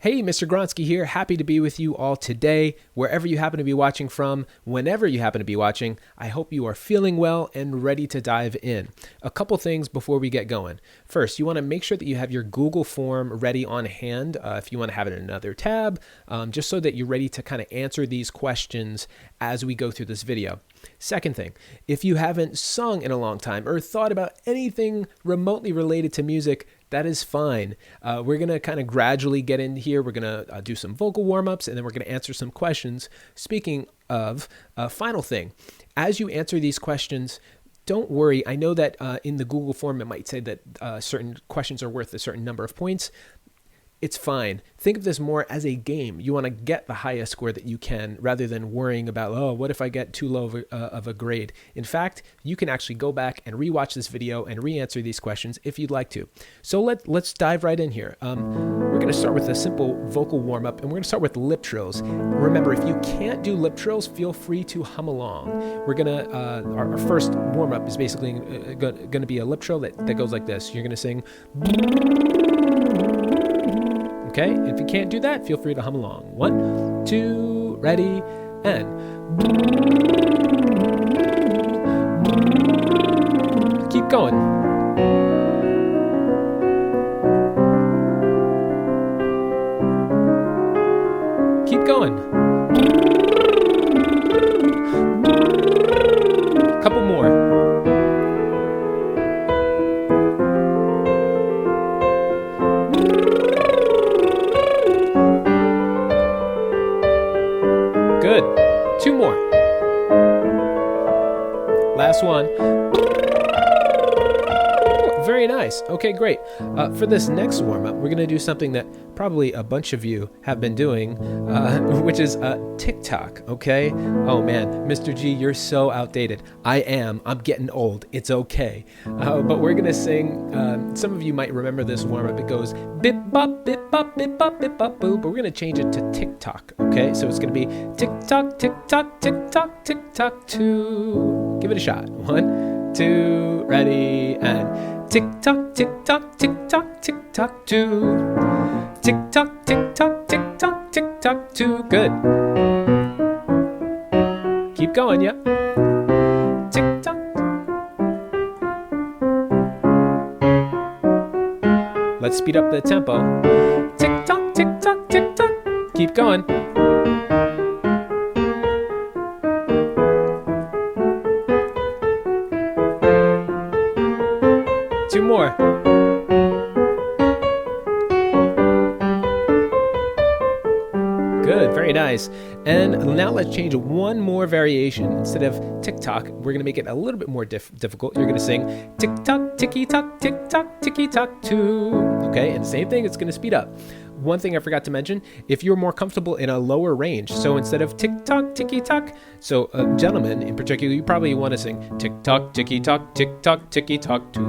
Hey, Mr. Gronsky here. Happy to be with you all today, wherever you happen to be watching from, whenever you happen to be watching. I hope you are feeling well and ready to dive in. A couple things before we get going. First, you want to make sure that you have your Google form ready on hand if you want to have it in another tab, just so that you're ready to kind of answer these questions as we go through this video. Second thing, if you haven't sung in a long time or thought about anything remotely related to music, that is fine. We're going to kind of gradually get in here. We're going to do some vocal warm-ups, and then we're going to answer some questions. Speaking of, final thing, as you answer these questions, don't worry. I know that in the Google form, it might say that certain questions are worth a certain number of points. It's fine. Think of this more as a game. You want to get the highest score that you can rather than worrying about, oh, what if I get too low of a grade? In fact, you can actually go back and rewatch this video and re-answer these questions if you'd like to. So let's dive right in here. We're going to start with a simple vocal warm-up, and we're going to start with lip trills. Remember, if you can't do lip trills, feel free to hum along. We're going to, our first warm-up is basically going to be a lip trill that goes like this. You're going to sing... Okay, if you can't do that, feel free to hum along. 1, 2, ready, and... Keep going. Keep going. Couple more. Good. 2 more. Last one. Very nice. Okay, great. For this next warm-up, we're going to do something that probably a bunch of you have been doing, which is TikTok, okay? Oh, man, Mr. G, you're so outdated. I am. I'm getting old. It's okay. But we're going to sing, some of you might remember this warm-up. It goes, bip-bop, bip-bop, bip-bop, bip-bop, boo. But we're going to change it to TikTok, okay? So it's going to be tick-tock, tick-tock, tick-tock, tick-tock, 2. Give it a shot. 1, 2, ready, and... Tick-tock, tick-tock, tick-tock, tick-tock, 2. Tick-tock, tick-tock, tick-tock, tick-tock, 2. Good. Keep going, yeah. Tick-tock. Let's speed up the tempo. Tick-tock, tick-tock, tick-tock. Keep going. Two more. Good, very nice. And now let's change one more variation. Instead of tick-tock, we're going to make it a little bit more difficult. You're going to sing tick-tock, ticky-tock, tick-tock, ticky-tock, 2. Okay, and same thing, it's going to speed up. One thing I forgot to mention, if you're more comfortable in a lower range, so instead of tick-tock, ticky-tock, so gentlemen in particular, you probably want to sing tick-tock, ticky-tock, tick-tock, ticky-tock, 2.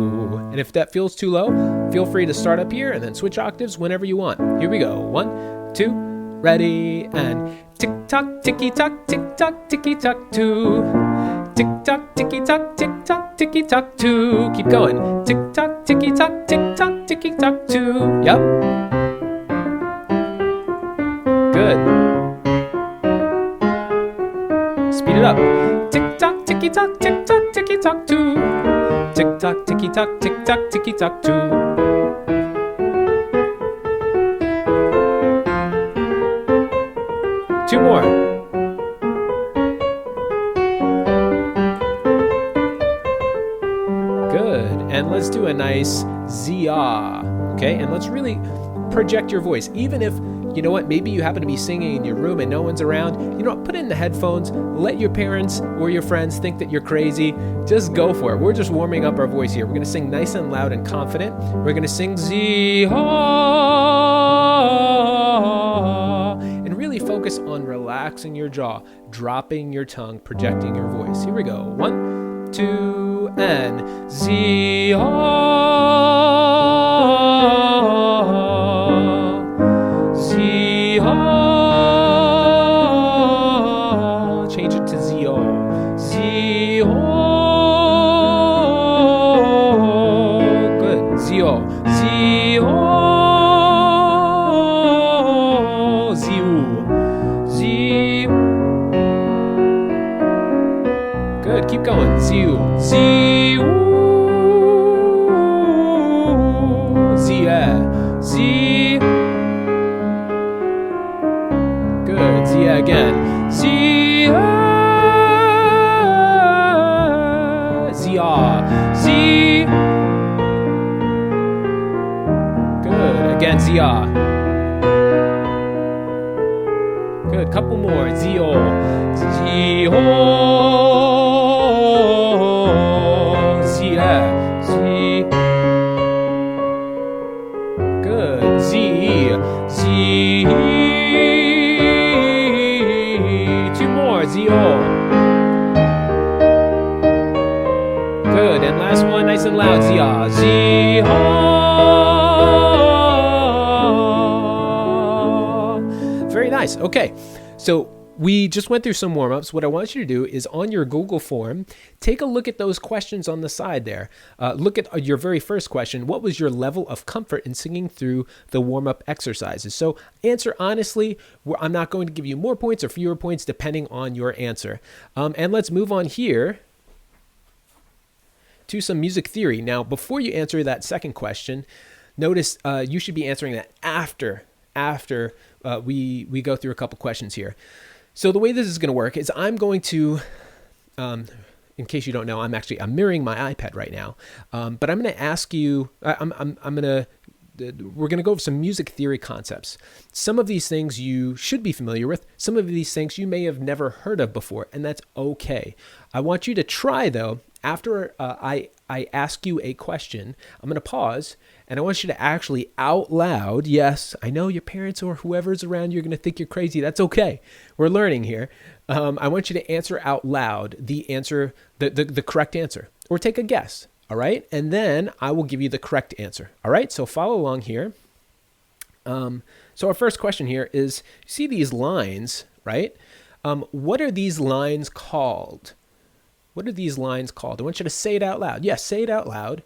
And if that feels too low, feel free to start up here and then switch octaves whenever you want. Here we go. 1, 2, ready, and tick-tock, ticky-tock, tick-tock, ticky-tock, 2. Tick-tock, ticky-tock, tick-tock, ticky-tock, 2. Keep going. Tick-tock, ticky-tock, tick-tock, ticky-tock, 2. Yep. Good. Speed it up. Tick-tock, ticky-tock, tick-tock, ticky-tock, 2. Tick-tock, ticky-tock, tick-tock, ticky-tock, 2. Two more. Good. And let's do a nice zia. Okay? And let's really project your voice. Even if, you know what, maybe you happen to be singing in your room and no one's around, you know what, put in the headphones, let your parents or your friends think that you're crazy. Just go for it. We're just warming up our voice here. We're going to sing nice and loud and confident. We're going to sing zia. And really focus on relaxing your jaw, dropping your tongue, projecting your voice. Here we go. 1, 2, and zia. Change it to zio. Zio. Good. Zio. Zio. Zia. Good. Couple more. Zio. Zio. Zia. Z. Good. Z. Z. Two more. Zio. Good. And last one, nice and loud. Zia. Zia. Very nice. Okay. So we just went through some warm-ups. What I want you to do is on your Google form, take a look at those questions on the side there. Look at your very first question. What was your level of comfort in singing through the warm-up exercises? So answer honestly. I'm not going to give you more points or fewer points depending on your answer. And let's move on here to some music theory. Now, before you answer that second question, notice you should be answering that after we go through a couple questions here. So the way this is going to work is I'm going to, in case you don't know, I'm mirroring my iPad right now. But I'm going to ask you, we're going to go over some music theory concepts. Some of these things you should be familiar with. Some of these things you may have never heard of before, and that's okay. I want you to try, though, after I ask you a question, I'm going to pause, and I want you to actually out loud, yes, I know your parents or whoever's around you are going to think you're crazy. That's okay. We're learning here. I want you to answer out loud the answer, the correct answer, or take a guess, all right? And then I will give you the correct answer, all right? So follow along here. So our first question here is, see these lines, right? What are these lines called? What are these lines called? I want you to say it out loud. Yes, say it out loud.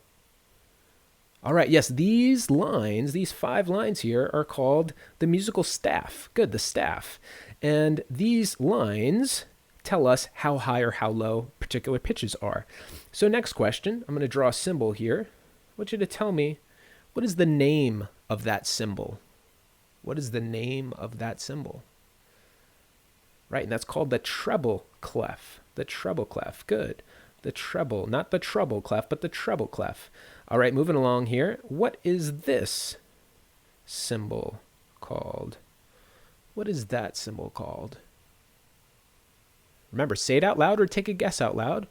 All right, yes, these lines, these 5 lines here are called the musical staff. Good, the staff. And these lines tell us how high or how low particular pitches are. So next question, I'm going to draw a symbol here. I want you to tell me, what is the name of that symbol? What is the name of that symbol? Right, and that's called the treble clef. The treble clef, good. The treble, not the treble clef, but the treble clef. All right, moving along here. What is this symbol called? What is that symbol called? Remember, say it out loud or take a guess out loud.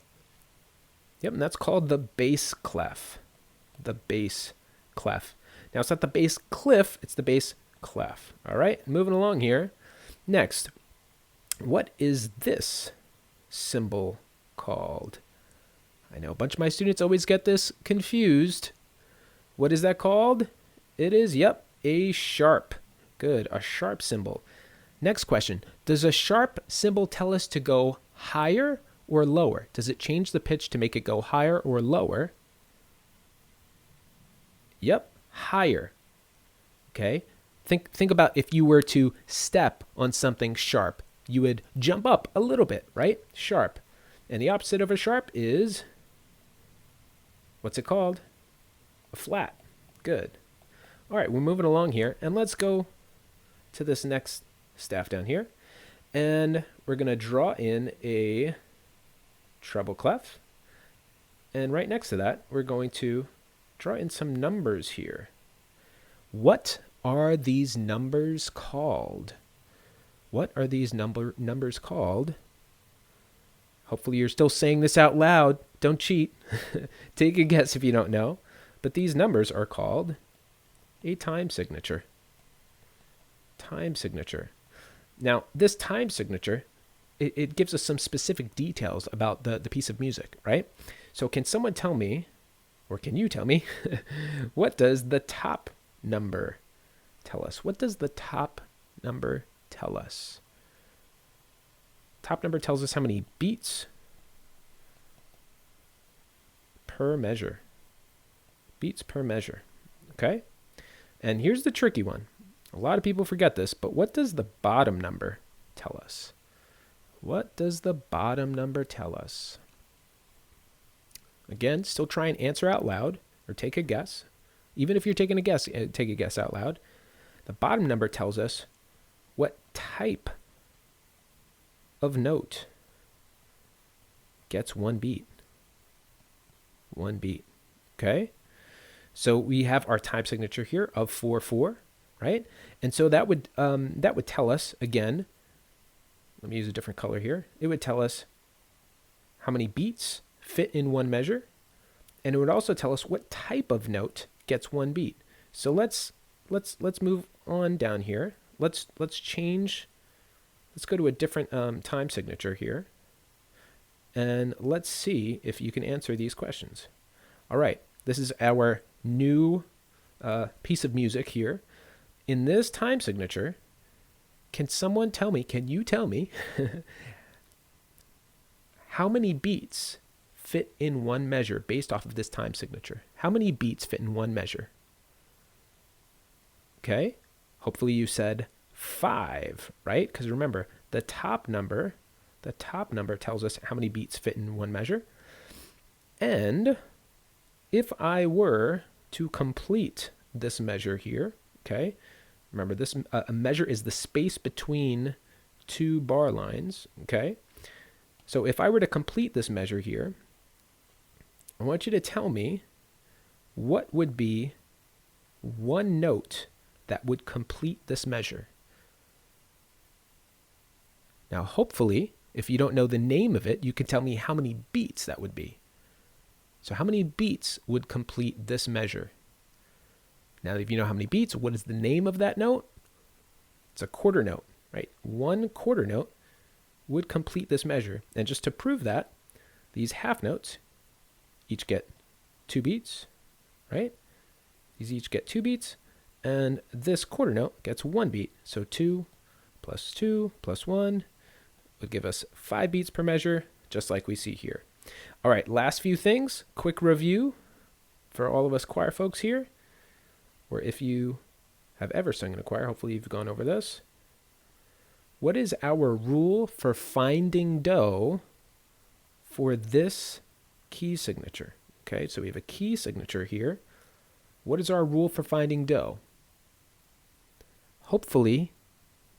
Yep, and that's called the bass clef. The bass clef. Now, it's not the bass cliff, it's the bass clef. All right, moving along here. Next, what is this symbol called? I know a bunch of my students always get this confused. What is that called? It is, yep, a sharp. Good, a sharp symbol. Next question. Does a sharp symbol tell us to go higher or lower? Does it change the pitch to make it go higher or lower? Yep, higher. Okay. Think about if you were to step on something sharp. You would jump up a little bit, right? Sharp. And the opposite of a sharp is, what's it called? A flat. Good. All right, we're moving along here, and let's go to this next staff down here. And we're going to draw in a treble clef. And right next to that, we're going to draw in some numbers here. What are these numbers called? What are these numbers called? Hopefully you're still saying this out loud. Don't cheat. Take a guess if you don't know. But these numbers are called a time signature. Time signature. Now, this time signature, it gives us some specific details about the piece of music, right? So can someone tell me, or can you tell me, what does the top number tell us? What does the top number tell us? Top number tells us how many beats per measure. Beats per measure. Okay? And here's the tricky one. A lot of people forget this, but what does the bottom number tell us? What does the bottom number tell us? Again, still try and answer out loud or take a guess. Even if you're taking a guess, take a guess out loud. The bottom number tells us what type of note gets one beat. One beat. Okay? So we have our time signature here of 4/4. right? And so that would tell us, again, let me use a different color here. It would tell us how many beats fit in one measure, and it would also tell us what type of note gets one beat. So let's move on down here. Let's change. Let's go to a different time signature here, and let's see if you can answer these questions. All right, this is our new piece of music here. In this time signature, can you tell me how many beats fit in one measure based off of this time signature? How many beats fit in one measure? Okay, hopefully you said 5, right? Because remember, the top number tells us how many beats fit in one measure. And if I were to complete this measure here, okay, remember this a measure is the space between two bar lines, okay? So if I were to complete this measure here, I want you to tell me what would be one note that would complete this measure. Now, hopefully, if you don't know the name of it, you can tell me how many beats that would be. So how many beats would complete this measure? Now, if you know how many beats, what is the name of that note? It's a quarter note, right? One quarter note would complete this measure. And just to prove that, these half notes each get 2 beats, right? These each get 2 beats, and this quarter note gets 1 beat. So 2 plus 1 would give us 5 beats per measure, just like we see here. All right, last few things, quick review for all of us choir folks here, or if you have ever sung in a choir, hopefully you've gone over this. What is our rule for finding do for this key signature? Okay, so we have a key signature here. What is our rule for finding do? Hopefully,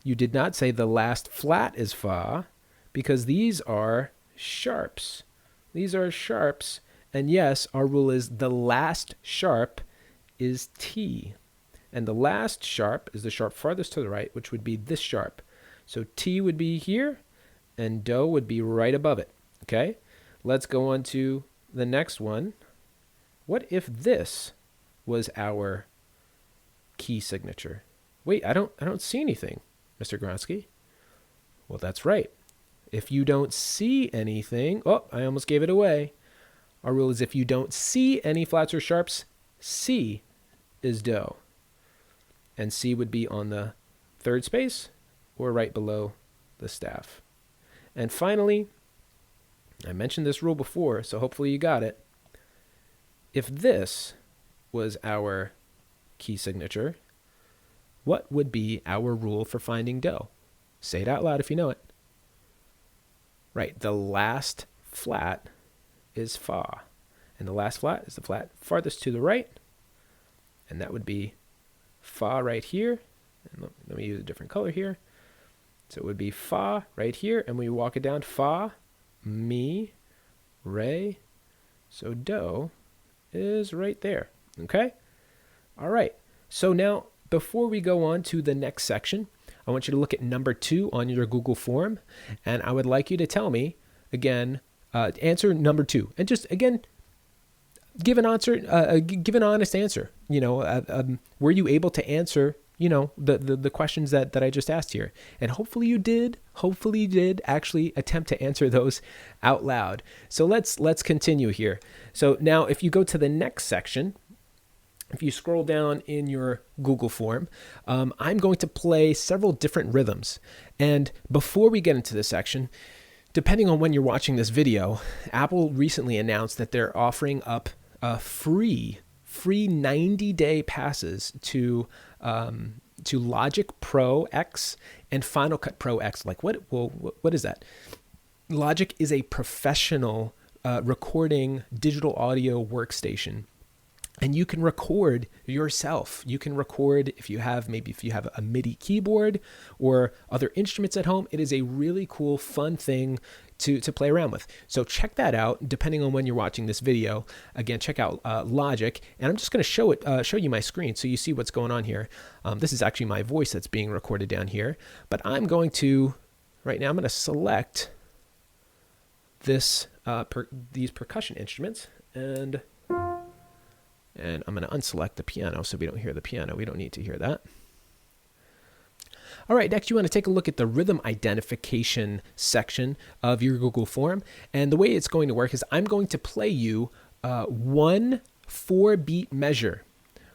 you did not say the last flat is fa, because these are sharps. These are sharps, and yes, our rule is the last sharp is T. And the last sharp is the sharp farthest to the right, which would be this sharp. So T would be here, and do would be right above it. Okay? Let's go on to the next one. What if this was our key signature? Wait, I don't see anything, Mr. Gronsky. Well, that's right. If you don't see anything, oh, I almost gave it away. Our rule is if you don't see any flats or sharps, C is do. And C would be on the third space or right below the staff. And finally, I mentioned this rule before, so hopefully you got it. If this was our key signature, what would be our rule for finding do? Say it out loud if you know it. Right, the last flat is fa. And the last flat is the flat farthest to the right. And that would be fa right here. And let me use a different color here. So it would be fa right here. And we walk it down, fa, mi, re. So do is right there. Okay? All right. So now, before we go on to the next section, I want you to look at number 2 on your Google form, and I would like you to tell me, again, answer number 2. And just, again, give an honest answer. You know, were you able to answer, you know, the questions that I just asked here? And hopefully you did actually attempt to answer those out loud. So let's continue here. So now if you go to the next section, if you scroll down in your Google form, I'm going to play several different rhythms. And before we get into this section, depending on when you're watching this video, Apple recently announced that they're offering up free 90-day passes to Logic Pro X and Final Cut Pro X. Like what is that? Logic is a professional recording digital audio workstation. And you can record yourself. You can record if you have a MIDI keyboard or other instruments at home. It is a really cool, fun thing to play around with. So check that out, depending on when you're watching this video. Again, check out Logic. And I'm just going to show you my screen so you see what's going on here. This is actually my voice that's being recorded down here. But I'm going to, right now, I'm going to select these percussion instruments, and I'm going to unselect the piano so we don't hear the piano. We don't need to hear that. All right, next you want to take a look at the rhythm identification section of your Google form. And the way it's going to work is I'm going to play you one 4-beat measure.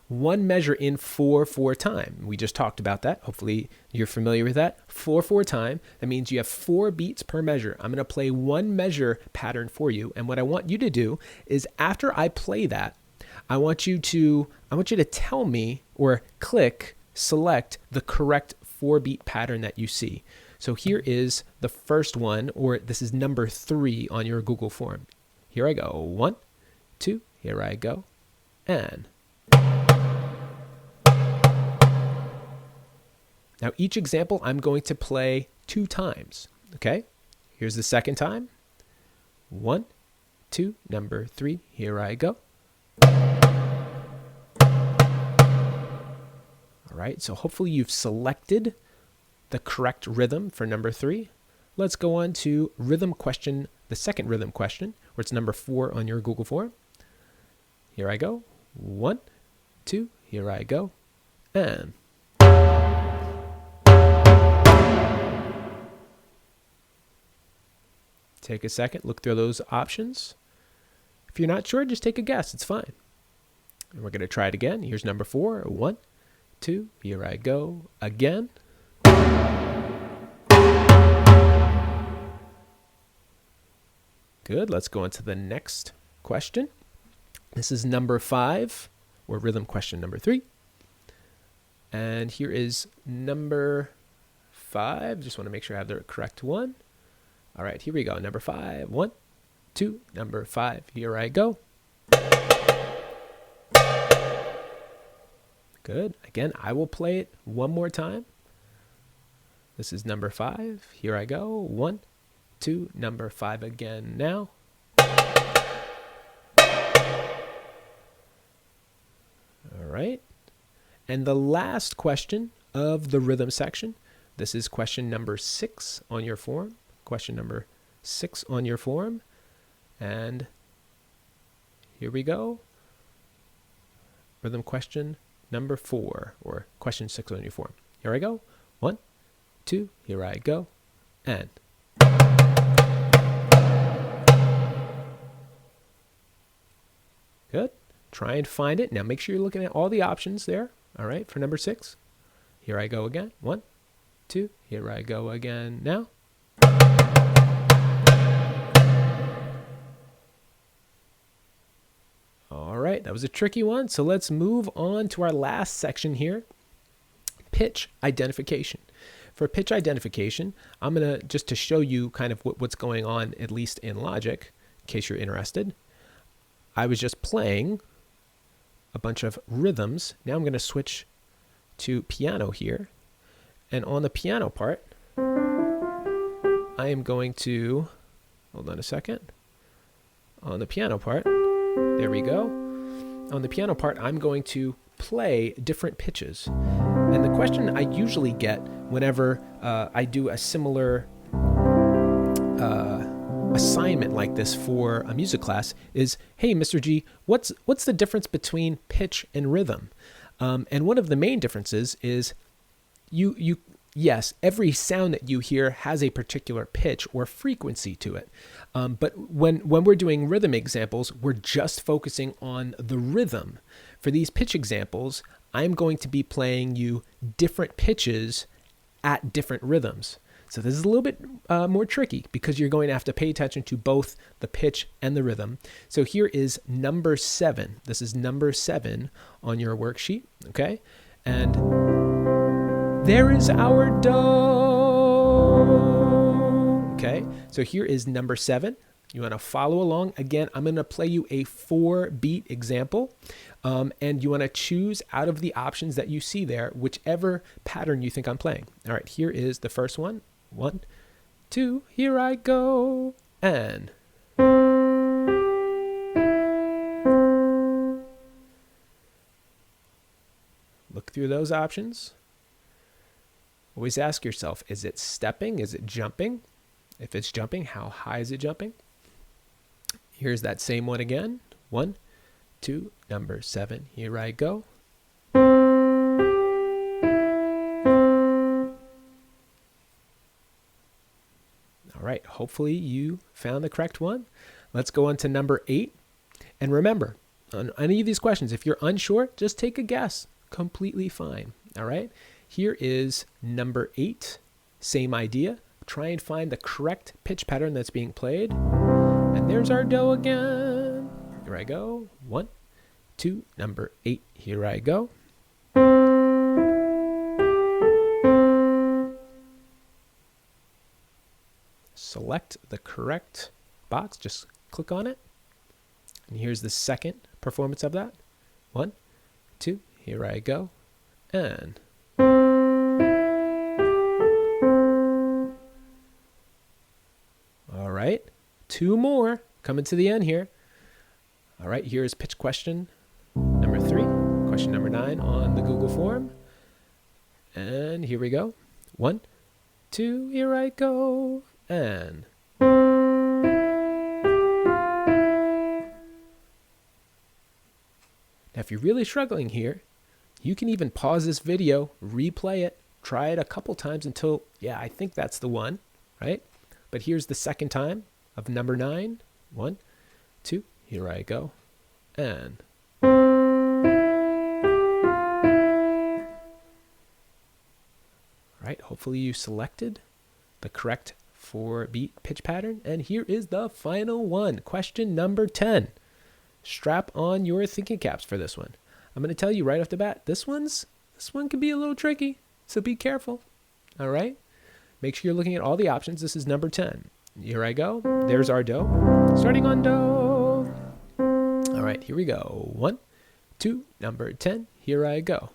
One measure in 4/4 time. We just talked about that. Hopefully you're familiar with that. 4/4 time. That means you have 4 beats per measure. I'm going to play one measure pattern for you. And what I want you to do is after I play that, I want you to tell me or select the correct 4-beat pattern that you see. So here is the first one, or this is number 3 on your Google form. Here I go. 1, 2, here I go. And now each example I'm going to play 2 times. Okay? Here's the second time. 1, 2, number 3, here I go. All right, so hopefully you've selected the correct rhythm for number 3. Let's go on to rhythm question, the second rhythm question, where it's number 4 on your Google form. Here I go. 1, 2, here I go. And take a second, look through those options. If you're not sure, just take a guess. It's fine. And we're going to try it again. Here's number 4. 1, 2, here I go again. Good. Let's go on to the next question. This is number 5, or rhythm question number 3. And here is number 5. Just want to make sure I have the correct one. All right, here we go. Number 5. 1, 2, number 5. Here I go. Good. Again, I will play it one more time. This is number 5. Here I go. 1, 2, number 5 again now. All right. And the last question of the rhythm section, this is question number 6 on your form. Question number 6 on your form. And here we go. Rhythm question number 4, or question 6 on your form. Here I go. 1, 2, here I go. And good. Try and find it. Now make sure you're looking at all the options there. All right, for number 6. Here I go again. 1, 2, here I go again now. All right, that was a tricky one. So let's move on to our last section here, pitch identification. For pitch identification, I'm going to, just to show you kind of what's going on, at least in Logic, in case you're interested. I was just playing a bunch of rhythms. Now I'm going to switch to piano here. And on the piano part, I am going to, hold on a second. On the piano part, there we go. On the piano part, I'm going to play different pitches. And the question I usually get whenever I do a similar assignment like this for a music class is, hey, Mr. G, what's the difference between pitch and rhythm? And one of the main differences is yes, every sound that you hear has a particular pitch or frequency to it. But when we're doing rhythm examples, we're just focusing on the rhythm. For these pitch examples, I'm going to be playing you different pitches at different rhythms. So this is a little bit more tricky because you're going to have to pay attention to both the pitch and the rhythm. So here is number 7. This is number 7 on your worksheet, okay? And there is our do. Okay, so here is number 7. You want to follow along. Again, I'm going to play you a 4-beat example, and you want to choose out of the options that you see there, whichever pattern you think I'm playing. All right, here is the first one. 1, 2, here I go, and... Look through those options. Always ask yourself, is it stepping? Is it jumping? If it's jumping, how high is it jumping? Here's that same one again. 1, 2, number 7, here I go. All right, hopefully you found the correct one. Let's go on to number 8. And remember, on any of these questions, if you're unsure, just take a guess. Completely fine. All right, here is number 8. Same idea. Try and find the correct pitch pattern that's being played. And there's our do again. Here I go. 1, 2, number 8. Here I go. Select the correct box. Just click on it. And here's the second performance of that. 1, 2, here I go. And... All right. 2 more coming to the end here. All right, here is pitch question number 3, question number 9 on the Google form. And here we go. 1, 2, here I go. And... Now, if you're really struggling here, you can even pause this video, replay it, try it a couple times until, yeah, I think that's the one, right? But here's the second time of number 9. 1, 2, here I go. And... All right, hopefully you selected the correct 4-beat pitch pattern. And here is the final one, question number 10. Strap on your thinking caps for this one. I'm going to tell you right off the bat, this one can be a little tricky, so be careful. All right? Make sure you're looking at all the options. This is number 10. Here I go. There's our do. Starting on do. All right, here we go. 1, 2, number 10. Here I go.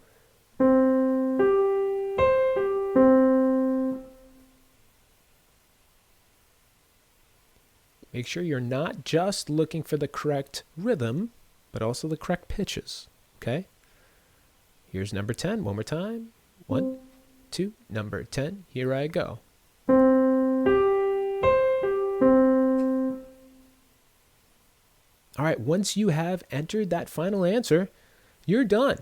Make sure you're not just looking for the correct rhythm, but also the correct pitches, okay? Here's number 10, one more time. 1, 2, number 10, here I go. All right, once you have entered that final answer, you're done.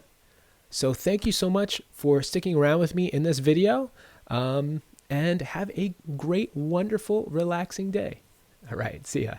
So thank you so much for sticking around with me in this video, and have a great, wonderful, relaxing day. All right, see ya.